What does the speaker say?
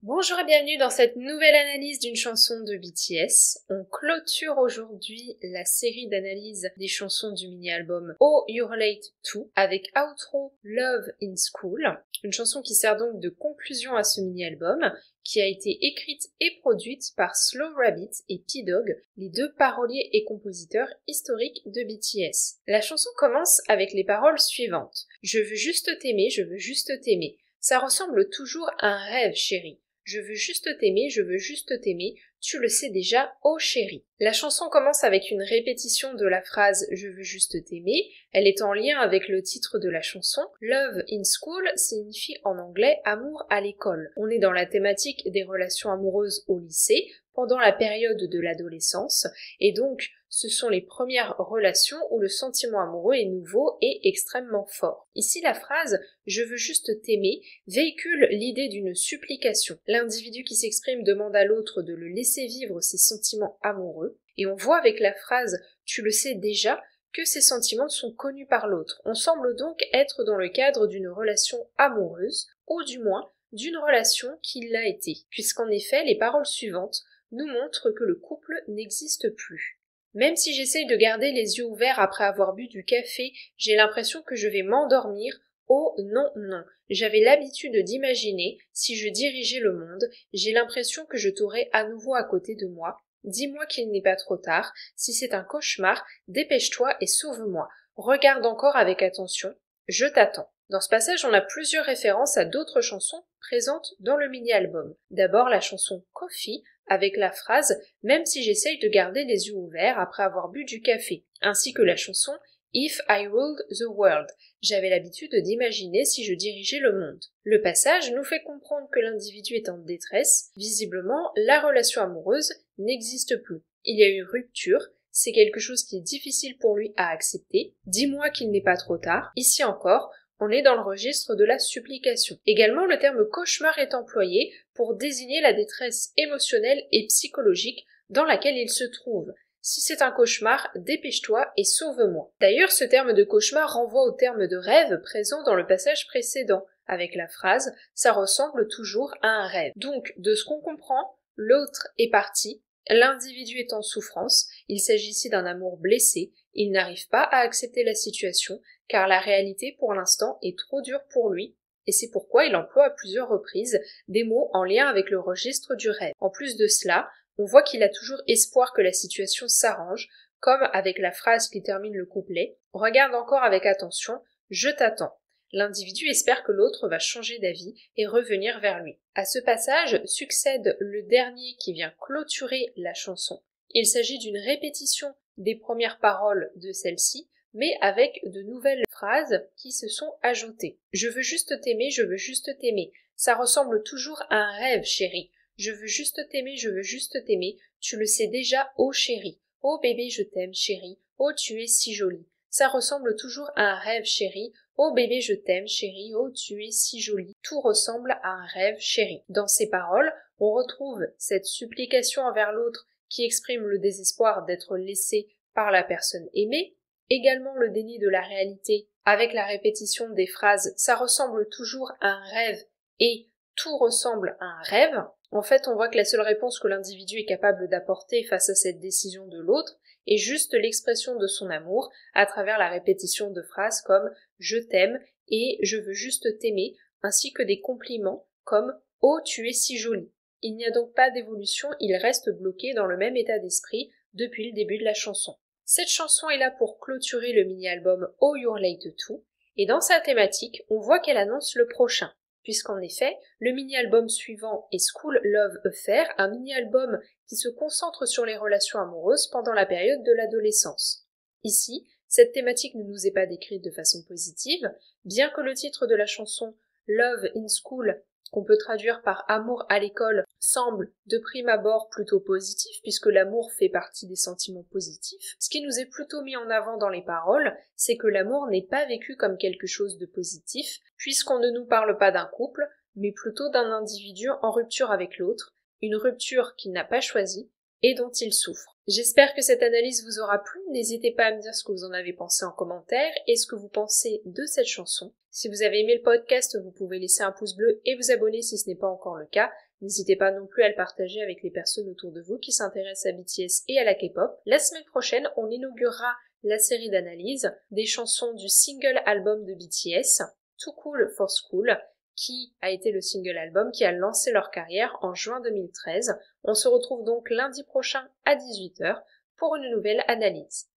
Bonjour et bienvenue dans cette nouvelle analyse d'une chanson de BTS. On clôture aujourd'hui la série d'analyse des chansons du mini-album Oh You're Late Too avec outro Love in School, une chanson qui sert donc de conclusion à ce mini-album, qui a été écrite et produite par Slow Rabbit et P-Dog, les deux paroliers et compositeurs historiques de BTS. La chanson commence avec les paroles suivantes. Je veux juste t'aimer, je veux juste t'aimer. Ça ressemble toujours à un rêve, chérie. Je veux juste t'aimer, je veux juste t'aimer, tu le sais déjà, oh chérie. La chanson commence avec une répétition de la phrase « Je veux juste t'aimer ». Elle est en lien avec le titre de la chanson. Love in School signifie en anglais « amour à l'école ». On est dans la thématique des relations amoureuses au lycée, pendant la période de l'adolescence, et donc ce sont les premières relations où le sentiment amoureux est nouveau et extrêmement fort. Ici, la phrase « je veux juste t'aimer » véhicule l'idée d'une supplication. L'individu qui s'exprime demande à l'autre de le laisser vivre ses sentiments amoureux, et on voit avec la phrase « tu le sais déjà » que ces sentiments sont connus par l'autre. On semble donc être dans le cadre d'une relation amoureuse, ou du moins d'une relation qui l'a été, puisqu'en effet, les paroles suivantes nous montrent que le couple n'existe plus. Même si j'essaye de garder les yeux ouverts après avoir bu du café, j'ai l'impression que je vais m'endormir. Oh non, non. J'avais l'habitude d'imaginer, si je dirigeais le monde, j'ai l'impression que je t'aurais à nouveau à côté de moi. Dis-moi qu'il n'est pas trop tard. Si c'est un cauchemar, dépêche-toi et sauve-moi. Regarde encore avec attention. Je t'attends. Dans ce passage, on a plusieurs références à d'autres chansons présentes dans le mini-album. D'abord la chanson Coffee, avec la phrase « Même si j'essaye de garder les yeux ouverts après avoir bu du café », ainsi que la chanson « If I ruled the world », j'avais l'habitude d'imaginer si je dirigeais le monde. Le passage nous fait comprendre que l'individu est en détresse, visiblement la relation amoureuse n'existe plus. Il y a eu rupture, c'est quelque chose qui est difficile pour lui à accepter, dis-moi qu'il n'est pas trop tard, ici encore, on est dans le registre de la supplication. Également, le terme cauchemar est employé pour désigner la détresse émotionnelle et psychologique dans laquelle il se trouve. Si c'est un cauchemar, dépêche-toi et sauve-moi. D'ailleurs, ce terme de cauchemar renvoie au terme de rêve présent dans le passage précédent, avec la phrase « ça ressemble toujours à un rêve ». Donc, de ce qu'on comprend, l'autre est parti, l'individu est en souffrance, il s'agit ici d'un amour blessé, il n'arrive pas à accepter la situation, car la réalité pour l'instant est trop dure pour lui, et c'est pourquoi il emploie à plusieurs reprises des mots en lien avec le registre du rêve. En plus de cela, on voit qu'il a toujours espoir que la situation s'arrange, comme avec la phrase qui termine le couplet « Regarde encore avec attention, je t'attends ». L'individu espère que l'autre va changer d'avis et revenir vers lui. À ce passage succède le dernier qui vient clôturer la chanson. Il s'agit d'une répétition des premières paroles de celle-ci, mais avec de nouvelles phrases qui se sont ajoutées. Je veux juste t'aimer, je veux juste t'aimer. Ça ressemble toujours à un rêve, chérie. Je veux juste t'aimer, je veux juste t'aimer. Tu le sais déjà, oh chérie. Oh bébé, je t'aime, chérie. Oh, tu es si jolie. Ça ressemble toujours à un rêve, chérie. Oh bébé, je t'aime, chérie. Oh, tu es si jolie. Tout ressemble à un rêve, chérie. Dans ces paroles, on retrouve cette supplication envers l'autre qui exprime le désespoir d'être laissé par la personne aimée, également le déni de la réalité avec la répétition des phrases « ça ressemble toujours à un rêve » et « tout ressemble à un rêve ». En fait, on voit que la seule réponse que l'individu est capable d'apporter face à cette décision de l'autre est juste l'expression de son amour à travers la répétition de phrases comme « je t'aime » et « je veux juste t'aimer » ainsi que des compliments comme « oh, tu es si jolie ». Il n'y a donc pas d'évolution, il reste bloqué dans le même état d'esprit depuis le début de la chanson. Cette chanson est là pour clôturer le mini-album Oh You're Late Too, et dans sa thématique, on voit qu'elle annonce le prochain, puisqu'en effet, le mini-album suivant est School Love Affair, un mini-album qui se concentre sur les relations amoureuses pendant la période de l'adolescence. Ici, cette thématique ne nous est pas décrite de façon positive, bien que le titre de la chanson Love in School, qu'on peut traduire par amour à l'école, semble de prime abord plutôt positif puisque l'amour fait partie des sentiments positifs. Ce qui nous est plutôt mis en avant dans les paroles, c'est que l'amour n'est pas vécu comme quelque chose de positif puisqu'on ne nous parle pas d'un couple, mais plutôt d'un individu en rupture avec l'autre, une rupture qu'il n'a pas choisie et dont il souffre. J'espère que cette analyse vous aura plu, n'hésitez pas à me dire ce que vous en avez pensé en commentaire et ce que vous pensez de cette chanson. Si vous avez aimé le podcast, vous pouvez laisser un pouce bleu et vous abonner si ce n'est pas encore le cas. N'hésitez pas non plus à le partager avec les personnes autour de vous qui s'intéressent à BTS et à la K-pop. La semaine prochaine, on inaugurera la série d'analyse des chansons du single album de BTS, Too Cool for School, qui a été le single album qui a lancé leur carrière en juin 2013. On se retrouve donc lundi prochain à 18h pour une nouvelle analyse.